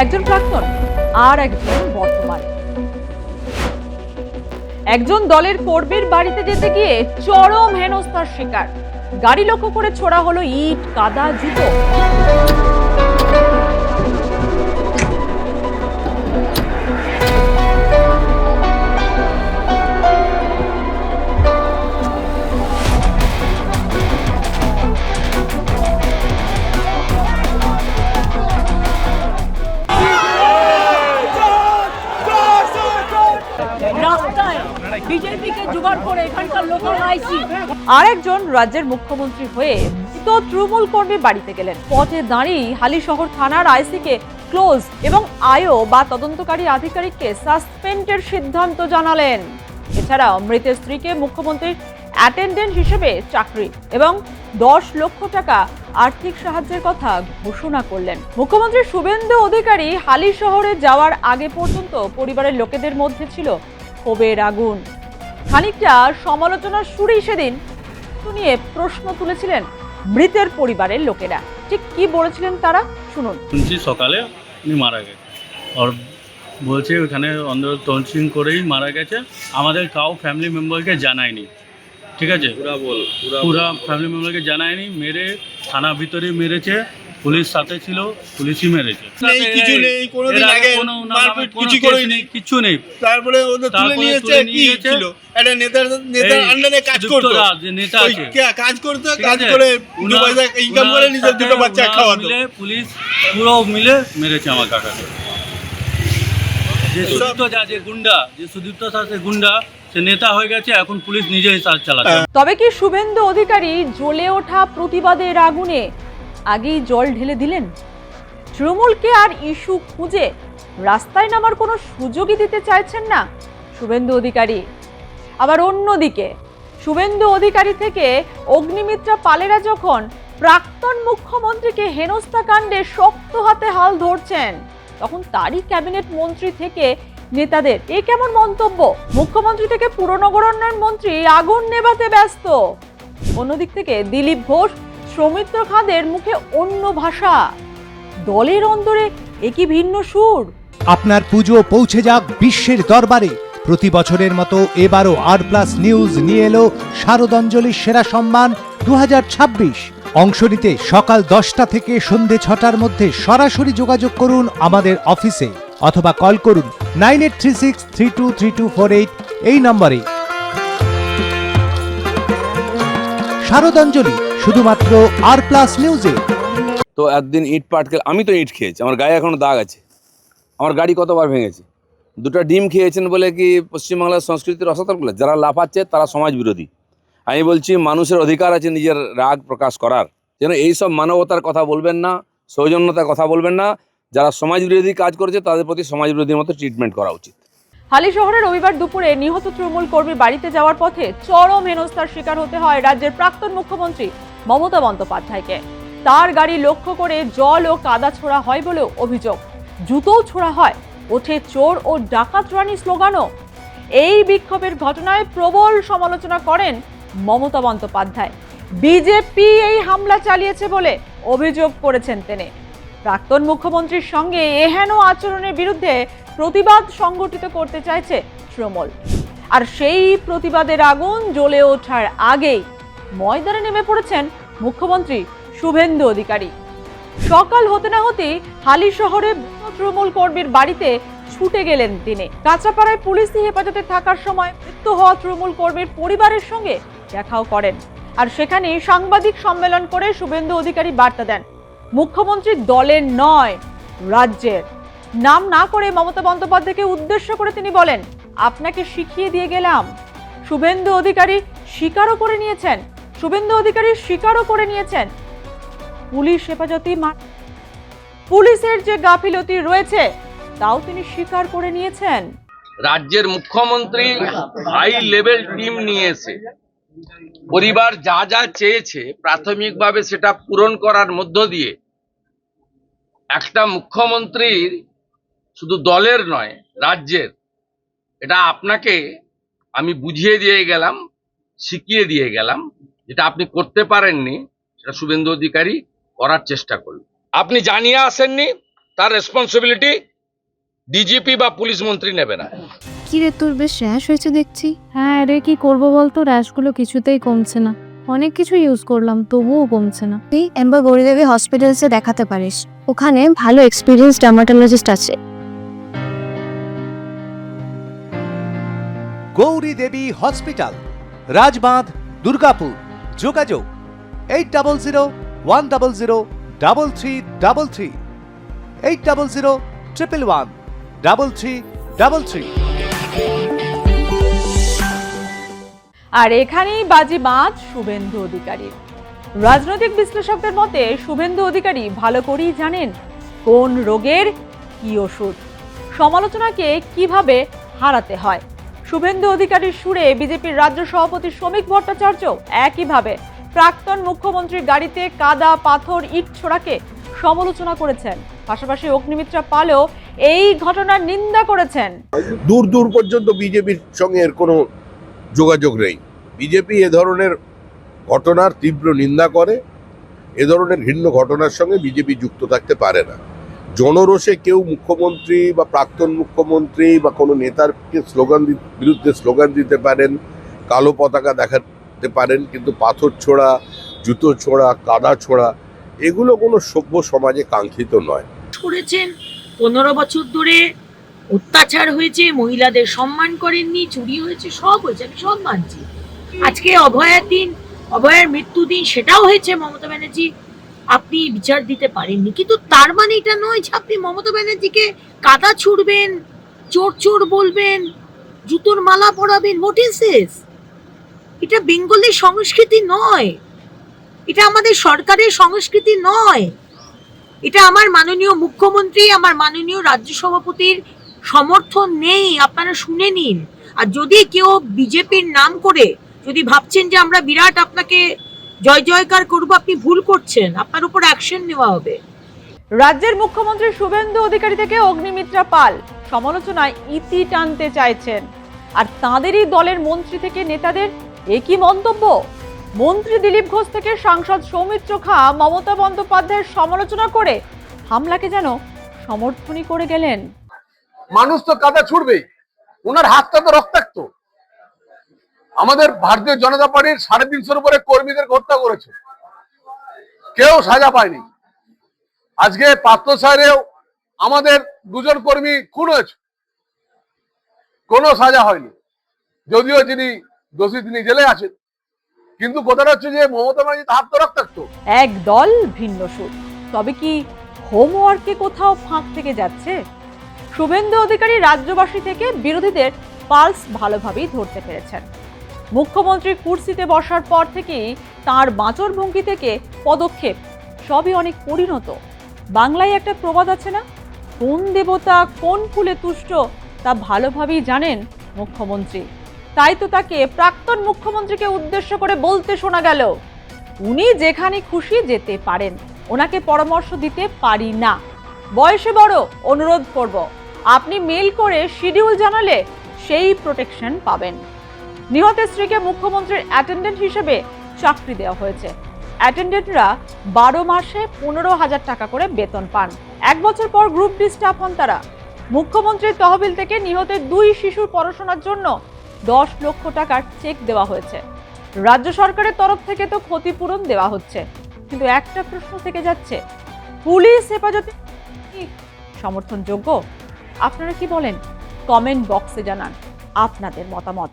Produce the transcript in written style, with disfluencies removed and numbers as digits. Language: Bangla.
একজন প্রাক্তন আর একজন বর্তমান। একজন দলের কর্মীর বাড়িতে যেতে গিয়ে চরম হেনস্থার শিকার। গাড়ি লক্ষ্য করে ছোড়া হলো ইট, কাদা, জুতো। আর একজন রাজ্যের মুখ্যমন্ত্রী হয়ে তো তৃণমূল কর্মী বাড়িতে গেলেন। পথে দাঁড়িয়ে হালিশহর থানার আইসিকে ক্লোজ এবং আইও বা তদন্তকারী আধিকারিককে সাসপেন্ডের সিদ্ধান্ত জানালেন। এছাড়াও মৃতের স্ত্রীকে মুখ্যমন্ত্রীর অ্যাটেন্ডেন্ট হিসেবে চাকরি এবং 10 লক্ষ টাকা আর্থিক সাহায্যের কথা ঘোষণা করলেন। মুখ্যমন্ত্রী শুভেন্দু অধিকারী হালিশহরে যাওয়ার আগে পর্যন্ত পরিবারের লোকেদের মধ্যে ছিল ক্ষোভের আগুন। খানিকটা সমালোচনার সুরেই সেদিন নিয়ে প্রশ্ন তুলেছিলেন মৃতের পরিবারের লোকেরা। ঠিক কি বলেছিলেন তারা, শুনুন। শুনছি সকালে উনি মারা গেছে, আর বলছে ওখানে অন্ধের তনসিং করেই মারা গেছে, আমাদের কাউ ফ্যামিলি মেম্বারকে জানায়নি। ঠিক আছে, পুরা ফ্যামিলি মেম্বারকে জানায়নি, মেরে থানা ভিতরে মেরেছে, পুলিশ সাথে ছিল, পুলিশই মেরেছে। কিছু নেই। তারপরে ওদের তুলে নিয়েছে, কি ছিল একটা নেতার আন্ডারে কাজ করতো, নেতা আছে, কাজ করতো, কাজ করে দুটো পয়সা ইনকাম করে নিজের দুটো বাচ্চা খাওয়াতো। পুলিশ পুরো মিলে মেরেছে আমার কাকাকে। যে সুদীপ্ত যে গুন্ডা সে নেতা হয়ে গেছে, এখন পুলিশ নিজেই কাজ চালাচ্ছে। তবে কি শুভেন্দু অধিকারী জ্বলে ওঠা প্রতিবাদের আগুনে আগেই জল ঢেলে দিলেন? তৃণমূলকে আর ইস্যু খুঁজে রাস্তায় নামার কোনো সুযোগই দিতে চাইছেন না শুভেন্দু অধিকারী। আবার অন্যদিকে শুভেন্দু অধিকারী থেকে অগ্নিমিত্রা পালেরা যখন প্রাক্তন মুখ্যমন্ত্রীকে হেনস্থা কাণ্ডে শক্ত হাতে হাল ধরছেন, তখন তারই ক্যাবিনেট মন্ত্রী থেকে নেতাদের এ কেমন মন্তব্য? মুখ্যমন্ত্রী থেকে পুরনগর উন্নয়ন মন্ত্রী আগুন নেভাতে ব্যস্ত। অন্যদিক থেকে দিলীপ ঘোষ, সৌমিত্র খাঁদের মুখে অন্য ভাষা। দলের অন্তরে একই ভিন্ন সুর। আপনার পুজো পৌঁছে যাক বিশ্বের দরবারে। প্রতি বছরের মতো এবারও আর+ নিউজ নিয়ে এলো শারদাঞ্জলির সেরা সম্মান 2026। অংশ নিতে সকাল 10টা থেকে সন্ধে 6টার মধ্যে সরাসরি যোগাযোগ করুন আমাদের অফিসে অথবা কল করুন 9836323248 এই নম্বরে। শারদাঞ্জলি শুধুমাত্র আর+ নিউজে। তো একদিন ইট পাটকেল, আমি তো ইট খেয়েছি, আমার গায়ে এখনো দাগ আছে, আমার গাড়ি কতবার ভেঙেছে। 2টা ডিম খেয়েছেন বলে কি পশ্চিমবাংলার সংস্কৃতির অসতর্ক? যারা লাফাচ্ছে তারা সমাজ বিরোধী। আমি বলছি মানুষের অধিকার আছে নিজের রাগ প্রকাশ করার, যেন এইসব মানবতার কথা বলবেন না, সৌজন্যতার কথা বলবেন না। যারা সমাজ বিরোধী কাজ করেছে তাদের প্রতি সমাজ বিরোধীর মতো ট্রিটমেন্ট করা উচিত। হালিশহরে রবিবার দুপুরে নিহত তৃণমূল কর্মীর বাড়িতে যাওয়ার পথে চরম হেনস্থার শিকার হতে হয় রাজ্যের প্রাক্তন মুখ্যমন্ত্রী মমতা বন্দ্যোপাধ্যায়কে। তার গাড়ি লক্ষ্য করে জল ও কাদা ছোড়া হয় বলেও অভিযোগ। জুতোও ছোড়া হয়, ওঠে চোর ও ডাকাত রানী স্লোগানও। এই বিক্ষোভের ঘটনায় প্রবল সমালোচনা করেন মমতা বন্দ্যোপাধ্যায়। বিজেপি এই হামলা চালিয়েছে বলে অভিযোগ করেছেন তিনি। প্রাক্তন মুখ্যমন্ত্রীর সঙ্গে এহেন আচরণের বিরুদ্ধে প্রতিবাদ সংগঠিত করতে চাইছে তৃণমূল। আর সেই প্রতিবাদের আগুন জ্বলে ওঠার আগেই ময়দানে নেমে পড়েছেন মুখ্যমন্ত্রী শুভেন্দু অধিকারী। সকাল হতে না হতেই হালিশহরে তৃণমূল কর্মীর বাড়িতে ছুটে গেলেন তিনি। কাঁচরাপাড়ায় পুলিশি হেফাজতে থাকার সময় মৃত্যু হওয়া তৃণমূল কর্মীর পরিবারের সঙ্গে দেখাও করেন। আর সেখানে সাংবাদিক সম্মেলন করে শুভেন্দু অধিকারী বার্তা দেন, মুখ্যমন্ত্রী দলের নয় রাজ্যের। নাম না করে মমতা বন্দ্যোপাধ্যায়কে উদ্দেশ্য করে তিনি বলেন, আপনাকে শিখিয়ে দিয়ে গেলাম। শুভেন্দু অধিকারী স্বীকারও করে নিয়েছেন, পুলিশ হেফাজতে পুলিশের যে গাফিলতি রয়েছে তাও তিনি স্বীকার করে নিয়েছেন। রাজ্যের মুখ্যমন্ত্রী হাই লেভেল টিম নিয়ে এসে পরিবার যা যা চেয়েছে প্রাথমিকভাবে সেটা পূরণ করার মধ্য দিয়ে একটা মুখ্যমন্ত্রীর শুধু দলের নয় রাজ্যের, এটা আপনাকে আমি বুঝিয়ে দিয়ে গেলাম, শিখিয়ে দিয়ে গেলাম। যেটা আপনি করতে পারেননি সেটা শুভেন্দু অধিকারী করার চেষ্টা করলেন। আপনি জানিয়ে আসেননি তার রেসপন্সিবিলিটি ডিজিপি বা পুলিশ মন্ত্রী নেবে না। কি রে, তোর বেশ র্যাশ হয়েছে দেখছি। হ্যাঁ রে, কি করবো বলতো, র্যাশগুলো কিছুতেই কমছে না। অনেক কিছু ইউজ করলাম তবুও কমছে না। তুই এম্বার গৌরীদেবী হসপিটালসে দেখাতে পারিস, ওখানে ভালো এক্সপিরিয়েন্স ডার্মাটোলজিস্ট আছে। গৌরী দেবী হসপিটাল, রাজবাঁধ, দুর্গাপুর। যোগাযোগ 8001003333, 8001113333। আর এখানেই বাজি মাছ শুভেন্দু অধিকারীর। রাজনৈতিক বিশ্লেষকদের মতে শুভেন্দু অধিকারী ভালো করেই জানেন কোন রোগের কি ওষুধ, সমালোচনাকে কিভাবে হারাতে হয়। শুভেন্দু অধিকারীর সুরে বিজেপির রাজ্য সভাপতি শ্রমিক ভট্টাচার্য একইভাবে প্রাক্তন মুখ্যমন্ত্রীর গাড়িতে কাদা, পাথর, ইট ছোড়াকে সমালোচনা করেছেন। পাশাপাশি অগ্নিমিত্রা পালও এই ঘটনার নিন্দা করেছেন। দূর দূর পর্যন্ত বিজেপির সঙ্গে এর কোনো যোগাযোগ নেই। বিজেপি এ ধরনের ঘটনার তীব্র নিন্দা করে। এ ধরনের ঘৃণ্য ঘটনার সঙ্গে বিজেপি যুক্ত থাকতে পারে না। জনরোষে কেউ মুখ্যমন্ত্রী বা প্রাক্তন মুখ্যমন্ত্রী বা কোনো নেতারকে বিরুদ্ধে স্লোগান দিতে পারেন, কালো পতাকা দেখাতে পারেন, কিন্তু পাথর ছোড়া, জুতো ছোড়া, কাদা ছোড়া এগুলো কোনো সভ্য সমাজে কাঙ্ক্ষিত নয়। করেছেন 15 বছর ধরে অত্যাচার হয়েছে, মহিলাদের সম্মান করেননি, চুরি হয়েছে, সব হয়েছে, আমি সব মানছি। আজকে অভয়ার দিন, অভয়ার মৃত্যু দিন, সেটাও হয়েছে। মমতা ব্যানার্জি আপনি বিচার দিতে পারেননি, কিন্তু তার মানে এটা নয় যে আপনি মমতা ব্যানার্জিকে কাদা ছুড়বেন, চোর চোর বলবেন, জুতোর মালা পরাবেন। What is this? এটা বেঙ্গলের সংস্কৃতি নয়, এটা আমাদের সরকারের সংস্কৃতি নয়। এটা আমার মাননীয় মুখ্যমন্ত্রী, আমার মাননীয় রাজ্য সভাপতির সমর্থন নেই, আপনারা শুনে নিন। আর যদি কেউ বিজেপির নাম করে যদি ভাবছেন যে আমরা বিরাট আপনাকে জয় জয়কার করবো, আপনি ভুল করছেন, আপনার উপর অ্যাকশন নেওয়া হবে। রাজ্যের মুখ্যমন্ত্রী শুভেন্দু অধিকারী থেকে অগ্নিমিত্রা পাল সমালোচনায় ইতি টানতে চাইছেন, আর তাঁদেরই দলের মন্ত্রী থেকে নেতাদের একই মন্তব্য। মন্ত্রী দিলীপ ঘোষ থেকে সাংসদ সৌমিত্র খাঁ মমতা বন্দ্যোপাধ্যায়ের সমালোচনা করে হামলাকে যেন সমর্থনই করে গেলেন। মানুষ তো কাদা ছুড়বেই, ওনার হাতটা তো রক্তাক্ত। আমাদের ভারতীয় জনতা পার্টির 350-এর উপরে কর্মীদের হত্যা করেছে, কেউ সাজা পায়নি। আজকে পাত্রসাহেরেও আমাদের 2জন কর্মী খুন হয়েছে, কোনো সাজা হয়নি, যদিও যিনি দোষী তিনি জেলে আছেন। কিন্তু কথাটা হচ্ছে যে মমতা ব্যানার্জি হাত তো রক্তাক্ত। এক দল ভিন্ন সুর, তবে কি হোমওয়ার্কে কোথাও ফাঁক থেকে যাচ্ছে? শুভেন্দু অধিকারী রাজ্যবাসী থেকে বিরোধীদের পালস ভালোভাবেই ধরতে পেরেছেন। মুখ্যমন্ত্রী কুর্সিতে বসার পর থেকেই তাঁর বাঁচরভঙ্গি থেকে পদক্ষেপ সবই অনেক পরিণত। বাংলায় একটা প্রবাদ আছে না, কোন দেবতা কোন ফুলে তুষ্ট, তা ভালোভাবেই জানেন মুখ্যমন্ত্রী। তাই তো তাকে প্রাক্তন মুখ্যমন্ত্রীকে উদ্দেশ্য করে বলতে শোনা গেল, উনি যেখানে খুশি যেতে পারেন, ওনাকে পরামর্শ দিতে পারি না। বয়সে বড়, অনুরোধ করব আপনি মেল করে শিডিউল জানালে সেই প্রোটেকশন পাবেন। নিহতের স্ত্রীকে মুখ্যমন্ত্রীর অ্যাটেন্ডেন্ট হিসেবে চাকরি দেওয়া হয়েছে। অ্যাটেন্ডেন্টরা 12 মাসে 15,000 টাকা করে বেতন পান। 1 বছর পর গ্রুপ ডি স্টাফ হন তারা। মুখ্যমন্ত্রীর তহবিল থেকে নিহতের 2 শিশুর পড়াশোনার জন্য 10 লক্ষ টাকার চেক দেওয়া হয়েছে। রাজ্য সরকারের তরফ থেকে তো ক্ষতিপূরণ দেওয়া হচ্ছে, কিন্তু একটা প্রশ্ন থেকে যাচ্ছে, পুলিশ হেফাজতে সমর্থনযোগ্য? আপনারা কি বলেন? কমেন্ট বক্সে জানান আপনাদের মতামত।